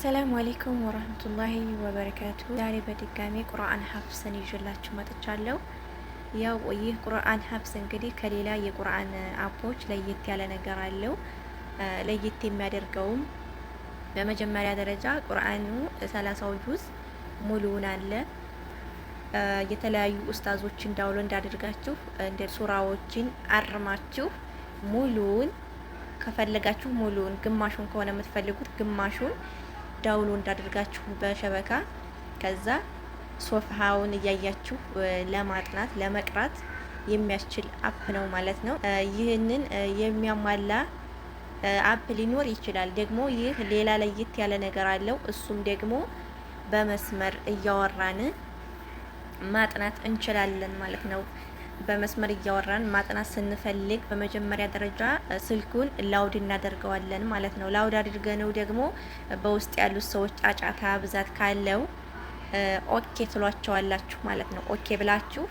ሰላም አለይኩም ወራህመቱላሂ ወበረካቱ። ዛሬ በድጋሚ ቁርአን ሐፍስን ይዤላችሁ መጥቻለሁ። ያው ይህ ቁርአን ሐፍስ እንግዲህ ከሌላ የቁርአን አፖች ለየት ያለ ነገር አለው። ለየት የሚያደርገውም በመጀመሪያ ደረጃ ቁርአኑ 30 ጁዝ ሙሉውን አለ። የተለያዩ ኡስታዞችን ዳውንሎድ እንዳደርጋችሁ እንደ ሱራዎችን አርማችሁ ሙሉውን ከፈለጋችሁ ሙሉውን፣ ግማሹን ከሆነ የምትፈልጉት ግማሹን ዳውንሎድ እንዳደርጋችሁ በሸበካ ከዛ ሶፍሃውን እያያችሁ ለማጥናት ለመቅራት የሚያስችል አፕ ነው ማለት ነው። ይህንን የሚያሟላ አፕ ሊኖር ይችላል። ደግሞ ይህ ሌላ ለየት ያለ ነገር አለው። እሱም ደግሞ በመስመር እያወራን ማጥናት እንችላለን ማለት ነው። በመስመር እያወራን ማጥናት ስንፈልግ በመጀመሪያ ደረጃ ስልኩን ላውድ እናደርገዋለን ማለት ነው። ላውድ አድርገነው ደግሞ በውስጥ ያሉት ሰዎች ጫጫታ ብዛት ካለው ኦኬ ትሏቸዋላችሁ ማለት ነው። ኦኬ ብላችሁ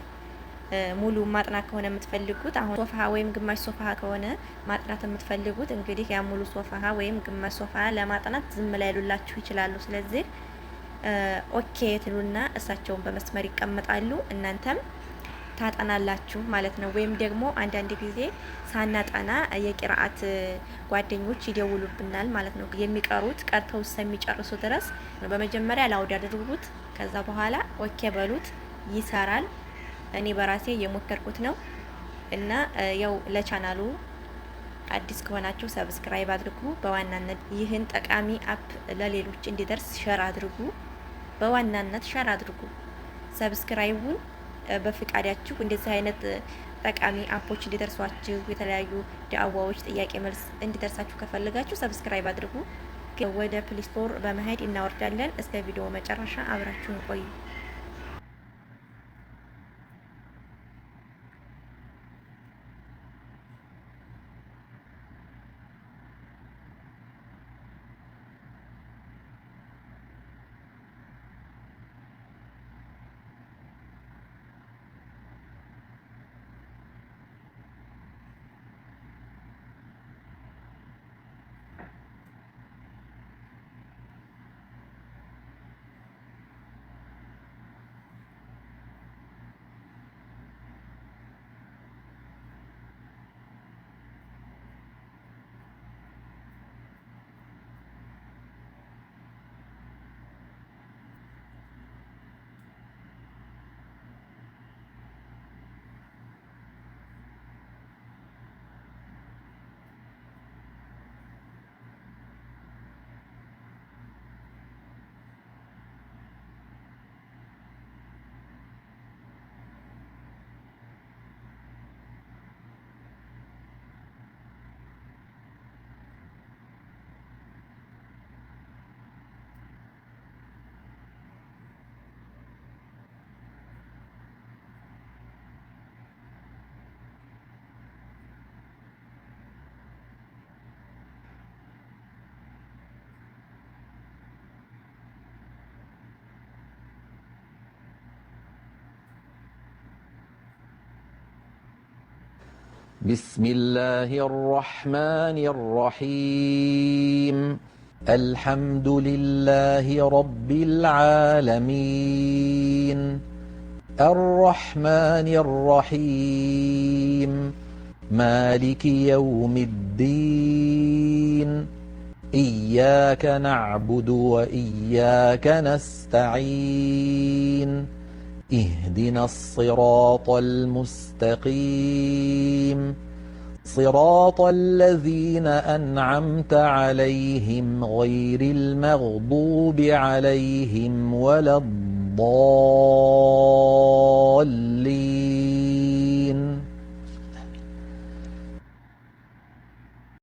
ሙሉ ማጥናት ከሆነ የምትፈልጉት አሁን ሶፋ ወይም ግማሽ ሶፋ ከሆነ ማጥናት የምትፈልጉት እንግዲህ ያ ሙሉ ሶፋ ወይም ግማሽ ሶፋ ለማጥናት ዝም ላይ ሉላችሁ ይችላሉ። ስለዚህ ኦኬ ትሉና እሳቸውን በመስመር ይቀመጣሉ፣ እናንተም ታጠናላችሁ ማለት ነው። ወይም ደግሞ አንዳንድ ጊዜ ሳናጠና የቂራአት ጓደኞች ይደውሉብናል ማለት ነው። የሚቀሩት ቀርተው እስከሚጨርሱ ድረስ በመጀመሪያ ላውድ ያድርጉት፣ ከዛ በኋላ ኦኬ በሉት፣ ይሰራል። እኔ በራሴ የሞከርኩት ነው እና ያው ለቻናሉ አዲስ ከሆናችሁ ሰብስክራይብ አድርጉ። በዋናነት ይህን ጠቃሚ አፕ ለሌሎች እንዲደርስ ሸር አድርጉ። በዋናነት ሸር አድርጉ። ሰብስክራይቡን በፍቃዳችሁ እንደዚህ አይነት ጠቃሚ አፖች እንዲደርሷችሁ የተለያዩ ዳዕዋዎች፣ ጥያቄ መልስ እንዲደርሳችሁ ከፈለጋችሁ ሰብስክራይብ አድርጉ። ወደ ፕሌይ ስቶር በመሄድ እናወርዳለን። እስከ ቪዲዮ መጨረሻ አብራችሁን ቆዩ። بسم الله الرحمن الرحيم. الحمد لله رب العالمين. الرحمن الرحيم. مالك يوم الدين. إياك نعبد وإياك نستعين. اهدنا الصراط المستقيم. صراط الذين أنعمت عليهم غير المغضوب عليهم ولا الضالين.